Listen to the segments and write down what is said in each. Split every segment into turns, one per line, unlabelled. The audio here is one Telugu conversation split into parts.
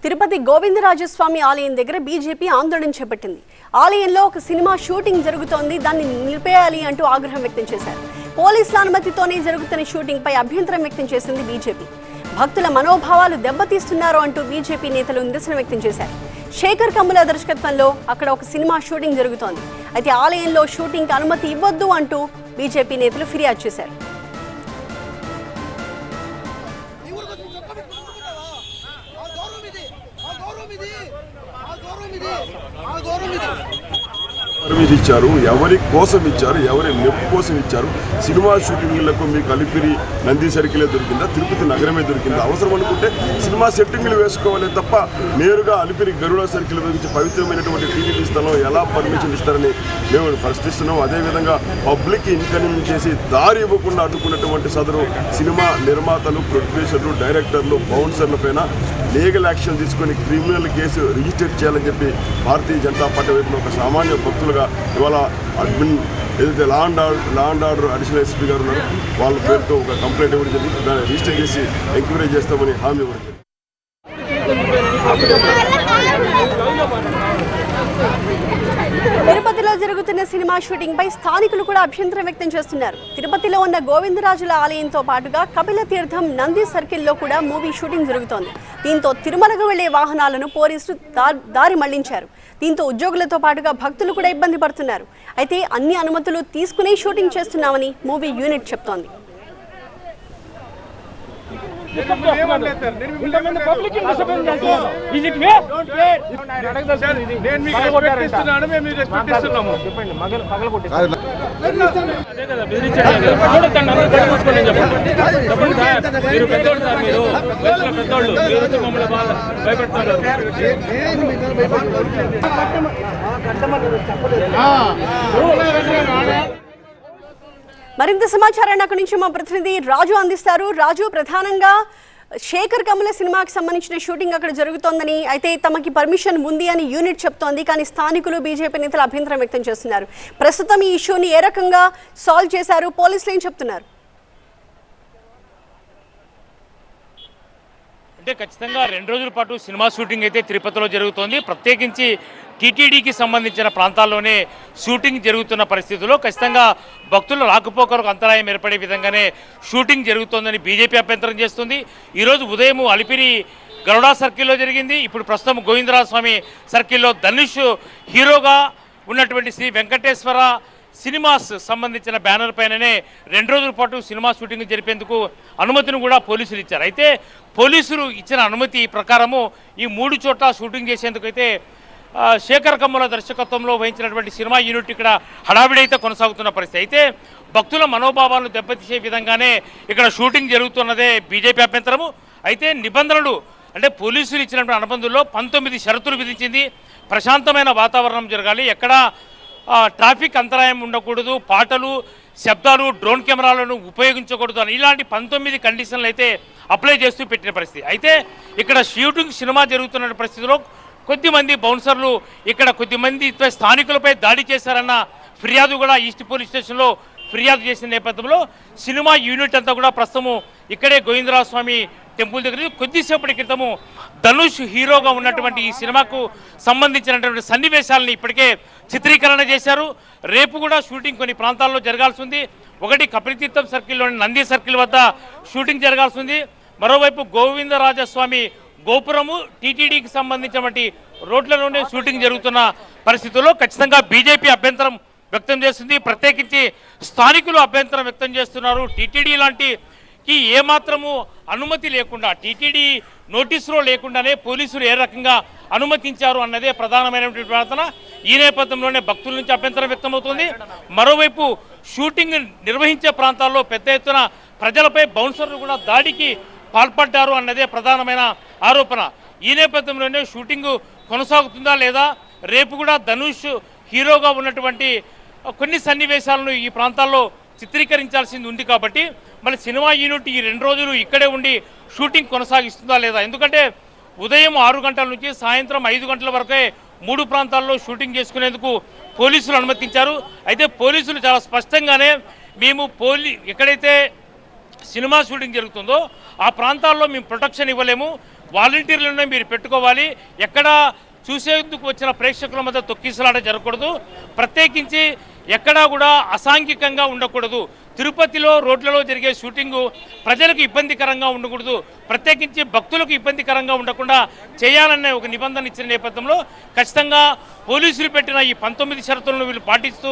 తిరుపతి గోవిందరాజస్వామి ఆలయం దగ్గర బీజేపీ ఆందోళన చేపట్టింది. ఆలయంలో ఒక సినిమా షూటింగ్ జరుగుతోంది, దాన్ని నిలిపేయాలి అంటూ ఆగ్రహం వ్యక్తం చేశారు. పోలీసుల అనుమతితోనే జరుగుతున్న షూటింగ్ పై అభ్యంతరం వ్యక్తం చేసింది బీజేపీ. భక్తుల మనోభావాలు దెబ్బతీస్తున్నారు అంటూ బీజేపీ నేతలు నిరసన వ్యక్తం చేశారు. శేఖర్ కమ్ముల దర్శకత్వంలో అక్కడ ఒక సినిమా షూటింగ్ జరుగుతోంది. అయితే ఆలయంలో షూటింగ్ అనుమతి ఇవ్వొద్దు అంటూ బీజేపీ నేతలు ఫిర్యాదు చేశారు.
పర్మిషన్ ఇచ్చారు, ఎవరి కోసం ఇచ్చారు, ఎవరి మెప్పు కోసం ఇచ్చారు? సినిమా షూటింగ్లకు మీకు అలిపిరి నంది సర్కిలే దొరికిందా, తిరుపతి నగరమే దొరికిందా? అవసరం అనుకుంటే సినిమా సెట్టింగ్లు వేసుకోవాలి తప్ప నేరుగా అలిపిరి గరుడ సర్కిల్ గురించి పవిత్రమైనటువంటి టీవీ స్థలం ఎలా పర్మిషన్ ఇస్తారని మేము ప్రశ్నిస్తున్నాం. అదేవిధంగా పబ్లిక్ ఇన్కన్వీనియన్స్ చేసి దారి ఇవ్వకుండా అడ్డుకున్నటువంటి సదరు సినిమా నిర్మాతలు, ప్రొడ్యూసర్లు, డైరెక్టర్లు, బౌన్సర్ల పైన లీగల్ యాక్షన్ తీసుకొని క్రిమినల్ కేసు రిజిస్టర్ చేయాలని చెప్పి భారతీయ జనతా పార్టీ వైపున ఒక సామాన్య భక్తులుగా ఇవాళ అడ్మిన్ ఏదైతే law and order additional SP గారు ఉన్నారు, వాళ్ళ పేరుతో ఒక కంప్లైంట్ ఇవ్వడం జరిగింది. దాన్ని రిజిస్టర్ చేసి ఎంక్వైరీ చేస్తామని హామీ ఇవ్వడం జరిగింది.
తిరుపతిలో జరుగుతున్న సినిమా షూటింగ్ పై స్థానికులు కూడా అభ్యంతరం వ్యక్తం చేస్తున్నారు. తిరుపతిలో ఉన్న గోవిందరాజుల ఆలయంతో పాటుగా కపిల తీర్థం నంది సర్కిల్లో కూడా మూవీ షూటింగ్ జరుగుతోంది. దీంతో తిరుమలకు వెళ్లే వాహనాలను పోలీసులు దారి మళ్లించారు. దీంతో ఉద్యోగులతో పాటుగా భక్తులు కూడా ఇబ్బంది పడుతున్నారు. అయితే అన్ని అనుమతులు తీసుకునే షూటింగ్ చేస్తున్నామని మూవీ యూనిట్ చెప్తోంది. మరింత సమాచారాన్ని అక్కడి నుంచి మా ప్రతినిధి రాజు అందిస్తారు. రాజు, ప్రధానంగా శేఖర్ కమ్ముల సినిమాకి సంబంధించిన షూటింగ్ అక్కడ జరుగుతోందని, అయితే తమకి పర్మిషన్ ఉంది అని యూనిట్ చెప్తోంది. కానీ స్థానికులు, బీజేపీ నేతలు అభ్యంతరం వ్యక్తం చేస్తున్నారు. ప్రస్తుతం ఈ ఇష్యూని ఏ రకంగా సాల్వ్ చేశారు? పోలీసులు ఏం చెప్తున్నారు?
అంటే ఖచ్చితంగా 2 రోజుల పాటు సినిమా షూటింగ్ అయితే తిరుపతిలో జరుగుతోంది. ప్రత్యేకించి టీటీడీకి సంబంధించిన ప్రాంతాల్లోనే షూటింగ్ జరుగుతున్న పరిస్థితుల్లో ఖచ్చితంగా భక్తుల రాకపోకలకు అంతరాయం ఏర్పడే విధంగానే షూటింగ్ జరుగుతోందని బీజేపీ అభ్యంతరం చేస్తుంది. ఈరోజు ఉదయం అలిపిరి గరుడా సర్కిల్లో జరిగింది. ఇప్పుడు ప్రస్తుతం గోవిందరాజస్వామి సర్కిల్లో ధనుష్ హీరోగా ఉన్నటువంటి శ్రీ వెంకటేశ్వర సినిమాస్ సంబంధించిన బ్యానర్ పైననే 2 రోజుల పాటు సినిమా షూటింగ్ జరిపేందుకు అనుమతిని కూడా పోలీసులు ఇచ్చారు. అయితే పోలీసులు ఇచ్చిన అనుమతి ప్రకారము ఈ 3 చోట్ల షూటింగ్ చేసేందుకు అయితే శేఖర్ కమ్ముల దర్శకత్వంలో వహించినటువంటి సినిమా యూనిట్ ఇక్కడ హడావిడైతే కొనసాగుతున్న పరిస్థితి. అయితే భక్తుల మనోభావాలను దెబ్బతీసే విధంగానే ఇక్కడ షూటింగ్ జరుగుతున్నదే బీజేపీ అభ్యంతరము. అయితే నిబంధనలు అంటే పోలీసులు ఇచ్చినటువంటి అనుబంధంలో 19 షరతులు విధించింది. ప్రశాంతమైన వాతావరణం జరగాలి, ఎక్కడ ట్రాఫిక్ అంతరాయం ఉండకూడదు, పాటలు, శబ్దాలు, డ్రోన్ కెమెరాలను ఉపయోగించకూడదు అని ఇలాంటి 19 కండిషన్లు అయితే అప్లై చేస్తూ పెట్టిన పరిస్థితి. అయితే ఇక్కడ షూటింగ్ సినిమా జరుగుతున్న పరిస్థితిలో కొద్దిమంది బౌన్సర్లు ఇక్కడ కొద్దిమంది స్థానికులపై దాడి చేశారన్న ఫిర్యాదు కూడా ఈస్ట్ పోలీస్ స్టేషన్లో ఫిర్యాదు చేసిన నేపథ్యంలో సినిమా యూనిట్ అంతా కూడా ప్రస్తుతము ఇక్కడే గోవిందరాజస్వామి టెంపుల్ దగ్గర కొద్దిసేపటి క్రితము ధనుష్ హీరోగా ఉన్నటువంటి ఈ సినిమాకు సంబంధించినటువంటి సన్నివేశాలని ఇప్పటికే చిత్రీకరణ చేశారు. రేపు కూడా షూటింగ్ కొన్ని ప్రాంతాల్లో జరగాల్సి ఉంది. ఒకటి కపిలతీర్థం సర్కిల్లోని నంది సర్కిల్ వద్ద షూటింగ్ జరగాల్సి ఉంది. మరోవైపు గోవిందరాజస్వామి గోపురము టీటీడీకి సంబంధించినటువంటి రోడ్లలోనే షూటింగ్ జరుగుతున్న పరిస్థితుల్లో ఖచ్చితంగా బీజేపీ అభ్యంతరం వ్యక్తం చేస్తుంది. ప్రత్యేకించి స్థానికులు అభ్యంతరం వ్యక్తం చేస్తున్నారు. టీటీడీ లాంటికి ఏమాత్రము అనుమతి లేకుండా, టీటీడీ నోటీసులో లేకుండానే పోలీసులు ఏ రకంగా అనుమతించారు అన్నదే ప్రధానమైనటువంటి ప్రార్థన. ఈ నేపథ్యంలోనే భక్తుల నుంచి అభ్యంతరం వ్యక్తమవుతుంది. మరోవైపు షూటింగ్ నిర్వహించే ప్రాంతాల్లో పెద్ద ఎత్తున ప్రజలపై బౌన్సర్లు కూడా దాడికి పాల్పడ్డారు అన్నదే ప్రధానమైన ఆరోపణ. ఈ నేపథ్యంలోనే షూటింగ్ కొనసాగుతుందా లేదా, రేపు కూడా ధనుష్ హీరోగా ఉన్నటువంటి కొన్ని సన్నివేశాలను ఈ ప్రాంతాల్లో చిత్రీకరించాల్సింది ఉంది. కాబట్టి మరి సినిమా యూనిట్ ఈ 2 రోజులు ఇక్కడే ఉండి షూటింగ్ కొనసాగిస్తుందా లేదా, ఎందుకంటే ఉదయం 6 గంటల నుంచి సాయంత్రం 5 గంటల వరకే 3 ప్రాంతాల్లో షూటింగ్ చేసుకునేందుకు పోలీసులు అనుమతించారు. అయితే పోలీసులు చాలా స్పష్టంగానే మేము ఎక్కడైతే సినిమా షూటింగ్ జరుగుతుందో ఆ ప్రాంతాల్లో మేము ప్రొటెక్షన్ ఇవ్వలేము, వాలంటీర్లను మీరు పెట్టుకోవాలి, ఎక్కడ చూసేందుకు వచ్చిన ప్రేక్షకుల మధ్య తొక్కిసలాట జరగకూడదు, ప్రత్యేకించి ఎక్కడా కూడా అసాంఘికంగా ఉండకూడదు, తిరుపతిలో రోడ్లలో జరిగే షూటింగు ప్రజలకు ఇబ్బందికరంగా ఉండకూడదు, ప్రత్యేకించి భక్తులకు ఇబ్బందికరంగా ఉండకుండా చేయాలనే ఒక నిబంధన ఇచ్చిన నేపథ్యంలో ఖచ్చితంగా పోలీసులు పెట్టిన ఈ 19 షరతులను వీళ్ళు పాటిస్తూ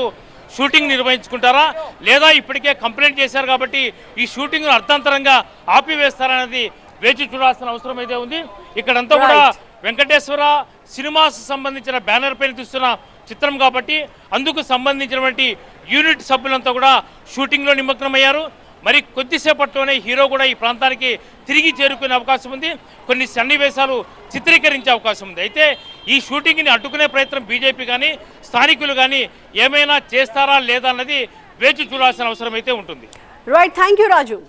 షూటింగ్ నిర్వహించుకుంటారా లేదా ఇప్పటికే కంప్లైంట్ చేశారు కాబట్టి ఈ షూటింగ్ను అర్థాంతరంగా ఆపివేస్తారనేది వేచి చూడాల్సిన అవసరం అయితే ఉంది. ఇక్కడంతా కూడా వెంకటేశ్వర సినిమాస్ సంబంధించిన బ్యానర్ పైన చూస్తున్న చిత్రం కాబట్టి అందుకు సంబంధించినటువంటి యూనిట్ సభ్యులంతా కూడా షూటింగ్లో నిమగ్నమయ్యారు. మరి కొద్దిసేపట్లోనే హీరో కూడా ఈ ప్రాంతానికి తిరిగి చేరుకునే అవకాశం ఉంది, కొన్ని సన్నివేశాలు చిత్రీకరించే అవకాశం ఉంది. అయితే ఈ షూటింగ్ని అడ్డుకునే ప్రయత్నం బీజేపీ కానీ స్థానికులు కానీ ఏమైనా చేస్తారా లేదా అన్నది వేచి చూడాల్సిన అవసరం అయితే ఉంటుంది.
Right, thank you Raju.